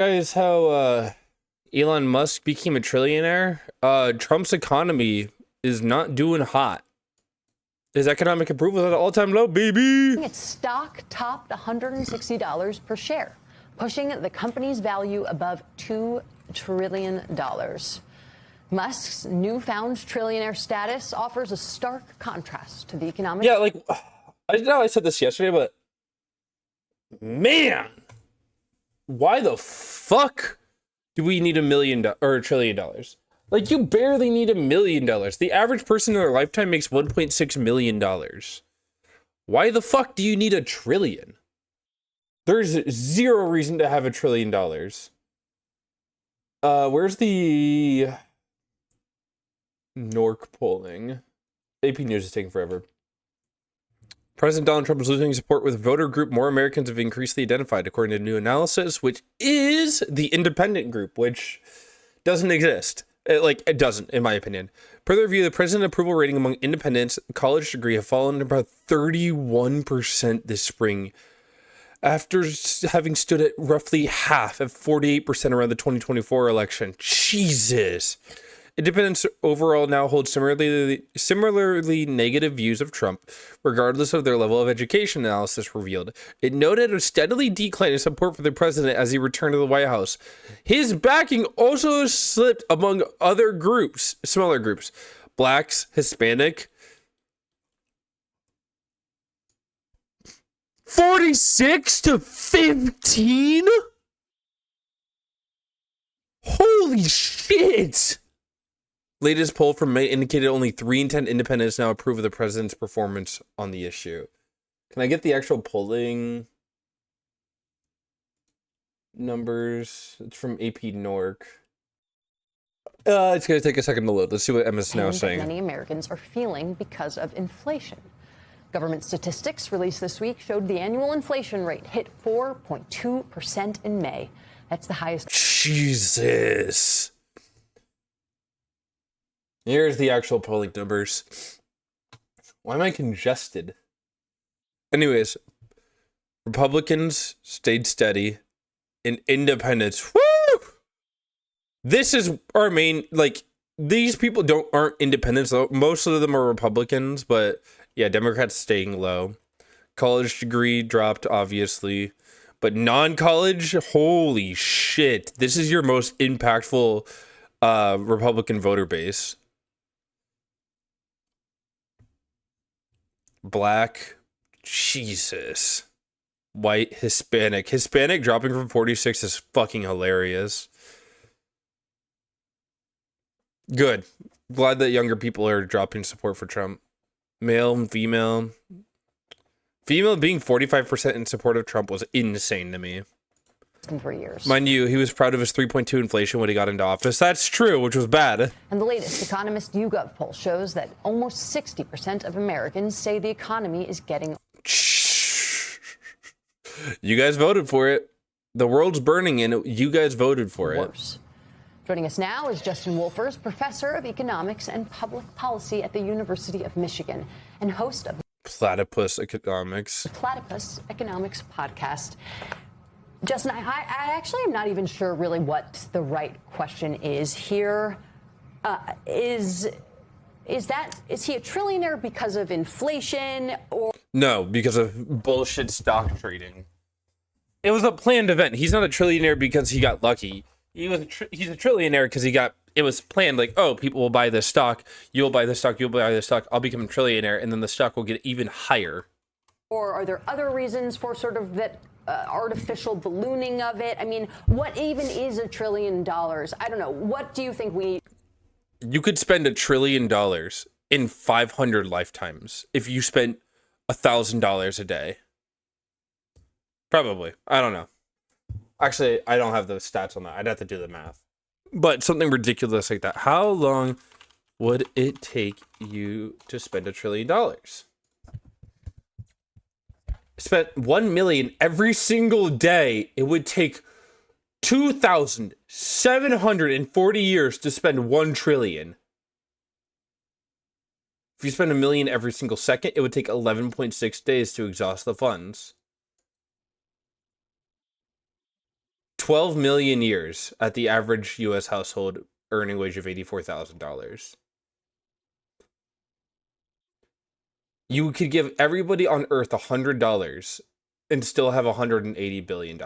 Guys, how Elon Musk became a trillionaire? Trump's economy is not doing hot. His economic approval is at an all-time low, baby. Its stock topped $160 per share, pushing the company's value above $2 trillion. Musk's newfound trillionaire status offers a stark contrast to the economic... Yeah, like, I know I said this yesterday, but man, why the fuck do we need $1 million or $1 trillion? Like, you barely need $1 million. The average person in their lifetime makes $1.6 million. Why the fuck do you need $1 trillion? There's zero reason to have $1 trillion. Where's the NORC polling? AP News is taking forever. President Donald Trump is losing support with voter group more Americans have increasingly identified, according to new analysis, which is the independent group, which doesn't exist. It doesn't, in my opinion. Per the review, the president approval rating among independents, college degree, have fallen to about 31% this spring, after having stood at roughly half at 48% around the 2024 election. Jesus. Independents overall now hold similarly negative views of Trump, regardless of their level of education, analysis revealed. It noted a steadily declining support for the president as he returned to the White House. His backing also slipped among other groups, smaller groups, blacks, Hispanic. 46 to 15? Holy shit! Latest poll from May indicated only 3 in 10 independents now approve of the president's performance on the issue. Can I get the actual polling numbers? It's from AP NORC. It's going to take a second to load. Let's see what Emma's now saying. Many Americans are feeling because of inflation. Government statistics released this week showed the annual inflation rate hit 4.2% in May. That's the highest. Jesus. Here's the actual polling numbers. Why am I congested? Anyways, Republicans stayed steady and independents. Woo! This is our main, like, these people aren't independents though. Most of them are Republicans, but yeah, Democrats staying low. College degree dropped, obviously. But non-college, holy shit. This is your most impactful Republican voter base. Black, Jesus. White, Hispanic. Hispanic dropping from 46 is fucking hilarious. Good. Glad that younger people are dropping support for Trump. Male and female. Female being 45% in support of Trump was insane to me. For years. Mind you, he was proud of his 3.2 inflation when he got into office. That's true, which was bad. And the latest Economist YouGov poll shows that almost 60% of Americans say the economy is getting... You guys voted for it. The world's burning and you guys voted for worse. Joining us now is Justin Wolfers, professor of economics and public policy at the University of Michigan and host of Platypus Economics. Platypus Economics podcast. Justin, I actually am not even sure really what the right question is here. Is he a trillionaire because of inflation or... No, because of bullshit stock trading. It was a planned event. He's not a trillionaire because he got lucky. He's a trillionaire because it was planned, like, oh, people will buy this stock, you'll buy this stock, you'll buy this stock, I'll become a trillionaire, and then the stock will get even higher. Or are there other reasons for sort of that artificial ballooning of it? I mean, what even is $1 trillion? I don't know. What do you think we... You could spend $1 trillion in 500 lifetimes if you spent $1,000 a day. Probably. I don't know. Actually, I don't have the stats on that. I'd have to do the math. But something ridiculous like that. How long would it take you to spend $1 trillion? Spent 1 million every single day. It would take 2,740 years to spend 1 trillion. If you spend 1 million every single second, it would take 11.6 days to exhaust the funds. 12 million years at the average U.S. household earning wage of $84,000. You could give everybody on Earth $100 and still have $180 billion.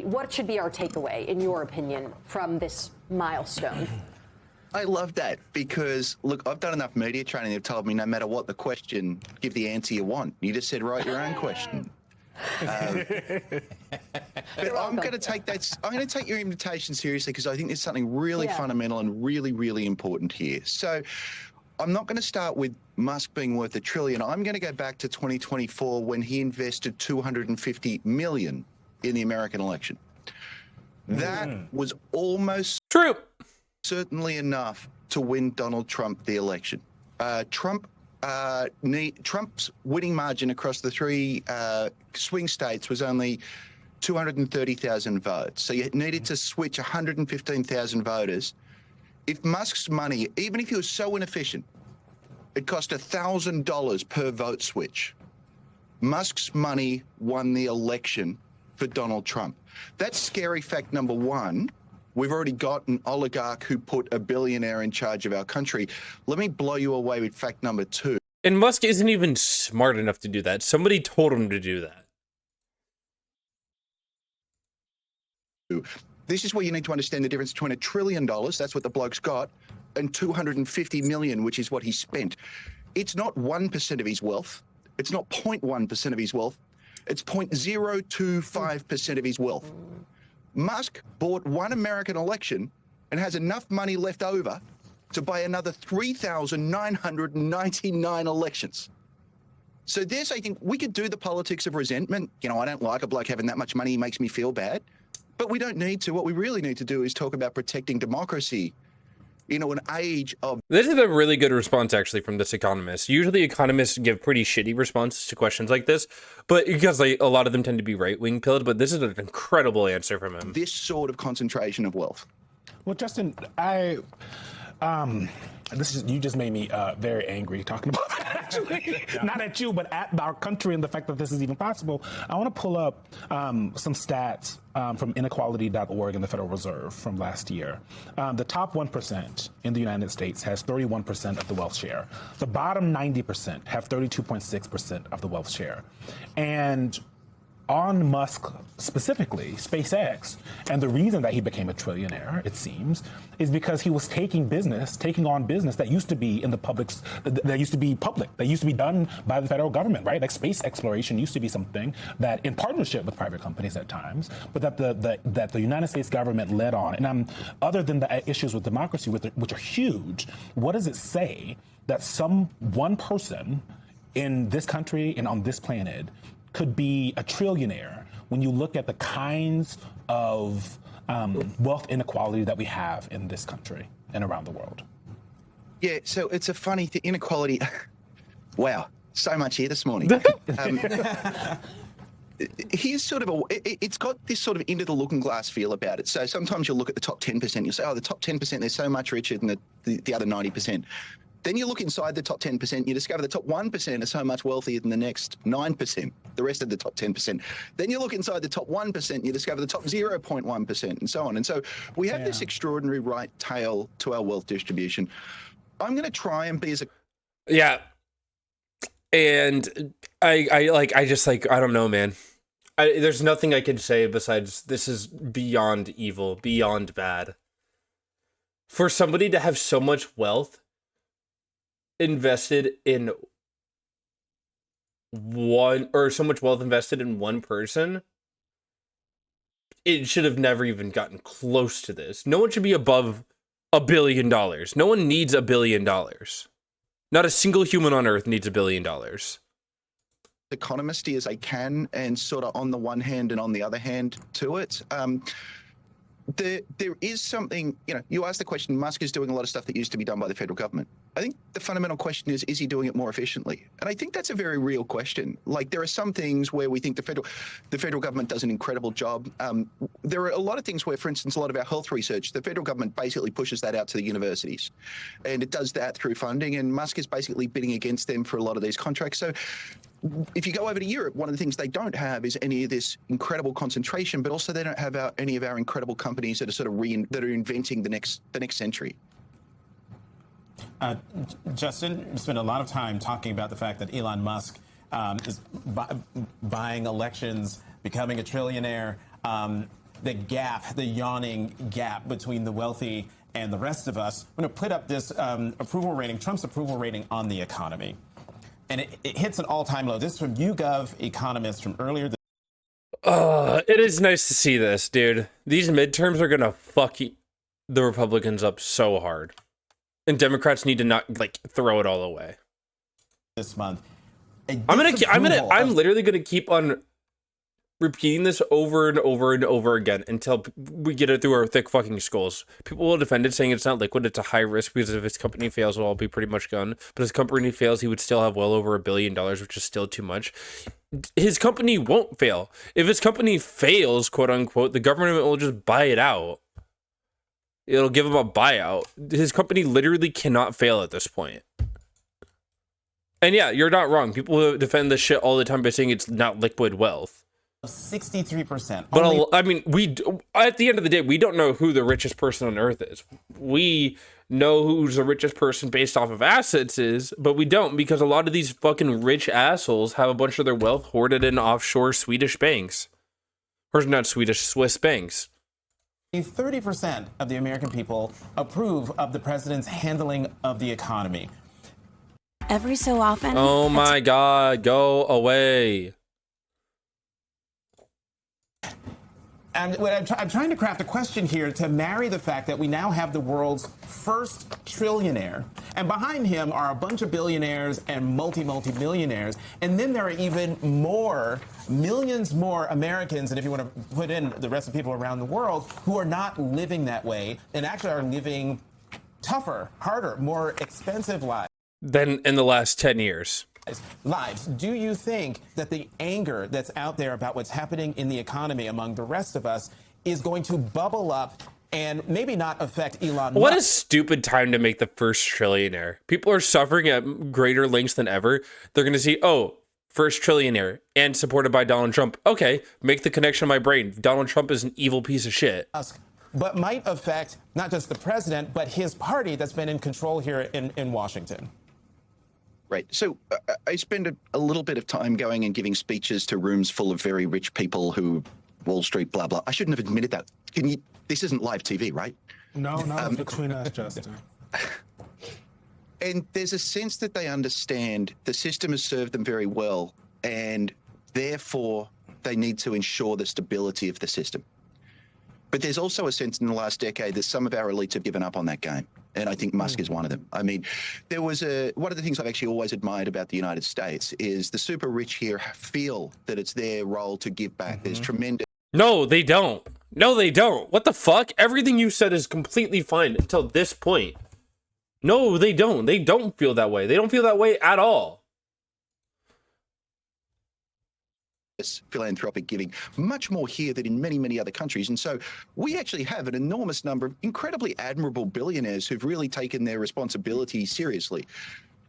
What should be our takeaway, in your opinion, from this milestone? I love that because, look, I've done enough media training. They've told me no matter what the question, give the answer you want. You just said write your own question. But I'm going to take that. I'm going to take your invitation seriously because I think there's something really fundamental and really, really important here. So I'm not going to start with Musk being worth $1 trillion. I'm going to go back to 2024 when he invested $250 million in the American election. That was almost true. Certainly enough to win Donald Trump the election. Trump's winning margin across the three swing states was only 230,000 votes. So you needed to switch 115,000 voters. If Musk's money, even if he was so inefficient, it cost $1,000 per vote switch. Musk's money won the election for Donald Trump. That's scary fact number one. We've already got an oligarch who put a billionaire in charge of our country. Let me blow you away with fact number two. And Musk isn't even smart enough to do that. Somebody told him to do that. This is where you need to understand the difference between $1 trillion, that's what the bloke's got, and $250 million, which is what he spent. It's not 1% of his wealth. It's not 0.1% of his wealth. It's 0.025% of his wealth. Musk bought one American election and has enough money left over to buy another 3,999 elections. So there's, I think, we could do the politics of resentment. You know, I don't like a bloke having that much money. He makes me feel bad. But we don't need to. What we really need to do is talk about protecting democracy. You know, an age of... This is a really good response, actually, from this economist. Usually economists give pretty shitty responses to questions like this, but because a lot of them tend to be right-wing pilled, but this is an incredible answer from him. This sort of concentration of wealth. Well, Justin, you just made me very angry talking about that, actually. Not at you, but at our country and the fact that this is even possible. I want to pull up some stats from inequality.org and the Federal Reserve from last year. The top 1% in the United States has 31% of the wealth share. The bottom 90% have 32.6% of the wealth share. And on Musk specifically, SpaceX, and the reason that he became a trillionaire, it seems, is because he was taking on business that used to be in the public, that used to be done by the federal government, right? Like space exploration used to be something that, in partnership with private companies at times, but that the United States government led on. And other than the issues with democracy, which are huge, what does it say that one person in this country and on this planet could be a trillionaire when you look at the kinds of wealth inequality that we have in this country and around the world? Yeah, so it's a funny thing, inequality. Wow, so much here this morning. Here's sort of it's got this sort of into the looking glass feel about it. So sometimes you'll look at the top 10%, you'll say, oh, the top 10%, they're so much richer than the other 90%. Then you look inside the top 10%, you discover the top 1% are so much wealthier than the next 9%, the rest of the top 10%. Then you look inside the top 1%, you discover the top 0.1%, and so on. And so we have this extraordinary right tail to our wealth distribution. I'm going to try and be as a... Yeah. And I don't know, man. There's nothing I can say besides this is beyond evil, beyond bad. For somebody to have so much wealth invested in one, or so much wealth invested in one person, it should have never even gotten close to this. No one should be above $1 billion. No one needs $1 billion. Not a single human on earth needs $1 billion. Economisty as I can, and sort of on the one hand and on the other hand to it. There is something, you know, you asked the question, Musk is doing a lot of stuff that used to be done by the federal government. I think the fundamental question is he doing it more efficiently? And I think that's a very real question. Like, there are some things where we think the federal government does an incredible job. There are a lot of things where, for instance, a lot of our health research, the federal government basically pushes that out to the universities. And it does that through funding, and Musk is basically bidding against them for a lot of these contracts. So if you go over to Europe, one of the things they don't have is any of this incredible concentration, but also they don't have any of our incredible companies that are sort of that are inventing the next century. Justin, you spent a lot of time talking about the fact that Elon Musk is buying elections, becoming a trillionaire. The yawning gap between the wealthy and the rest of us. I'm going to put up this approval rating, Trump's approval rating on the economy. And it hits an all-time low. This is from YouGov Economist from earlier this It is nice to see this, dude. These midterms are going to fuck the Republicans up so hard. And Democrats need to not, like, throw it all away. month. I'm literally going to keep on repeating this over and over and over again until we get it through our thick fucking skulls. People will defend it, saying it's not liquid, it's a high risk, because if his company fails, it'll all be pretty much gone. But if his company fails, he would still have well over $1 billion, which is still too much. His company won't fail. If his company fails, quote unquote, the government will just buy it out. It'll give him a buyout. His company literally cannot fail at this point. And yeah, you're not wrong. People defend this shit all the time by saying it's not liquid wealth. 63%. But I mean, at the end of the day, we don't know who the richest person on earth is. We know who's the richest person based off of assets is, but we don't, because a lot of these fucking rich assholes have a bunch of their wealth hoarded in offshore Swedish banks. Or not Swedish, Swiss banks. 30% of the American people approve of the president's handling of the economy. Every so often. Oh my God, go away. And I'm trying to craft a question here to marry the fact that we now have the world's first trillionaire, and behind him are a bunch of billionaires and multi-millionaires, and then there are even millions more Americans, and if you want to put in the rest of the people around the world, who are not living that way and actually are living tougher, harder, more expensive lives. Than in the last 10 years. Lives. Do you think that the anger that's out there about what's happening in the economy among the rest of us is going to bubble up and maybe not affect Elon Musk? What a stupid time to make the first trillionaire. People are suffering at greater lengths than ever. They're going to see, oh, first trillionaire and supported by Donald Trump. Okay, make the connection in my brain. Donald Trump is an evil piece of shit. But might affect not just the president, but his party that's been in control here in Washington. Right. So I spend a little bit of time going and giving speeches to rooms full of very rich people who Wall Street, blah, blah. I shouldn't have admitted that. This isn't live TV, right? No, between us, Justin. And there's a sense that they understand the system has served them very well, and therefore they need to ensure the stability of the system. But there's also a sense in the last decade that some of our elites have given up on that game. And I think Musk is one of them. I mean, one of the things I've actually always admired about the United States is the super rich here feel that it's their role to give back. There's tremendous. No, they don't. No, they don't. What the fuck? Everything you said is completely fine until this point. No, they don't. They don't feel that way. They don't feel that way at all. Philanthropic giving, much more here than in many, many other countries. And so we actually have an enormous number of incredibly admirable billionaires who've really taken their responsibility seriously.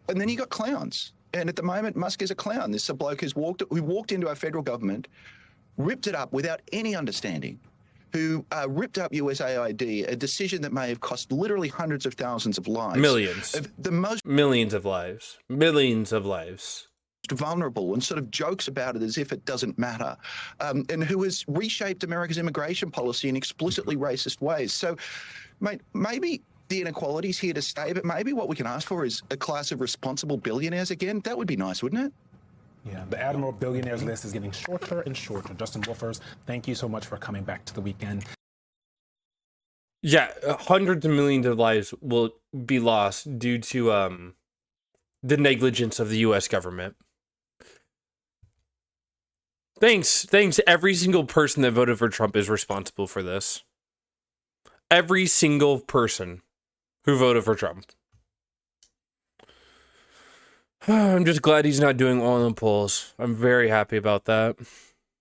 And then you got clowns. And at the moment, Musk is a clown. This is a bloke who walked into our federal government, ripped it up without any understanding, who ripped up USAID, a decision that may have cost literally hundreds of thousands of lives. Millions. Millions of lives. Millions of lives. Vulnerable, and sort of jokes about it as if it doesn't matter, and who has reshaped America's immigration policy in explicitly racist ways. So, mate, maybe the inequality's here to stay, but maybe what we can ask for is a class of responsible billionaires again. That would be nice, wouldn't it? Yeah, the Admiral Billionaires list is getting shorter and shorter. Justin Wolfers, thank you so much for coming back to the weekend. Yeah, hundreds of millions of lives will be lost due to the negligence of the U.S. government. Thanks. Every single person that voted for Trump is responsible for this. Every single person who voted for Trump. I'm just glad he's not doing all in polls. I'm very happy about that.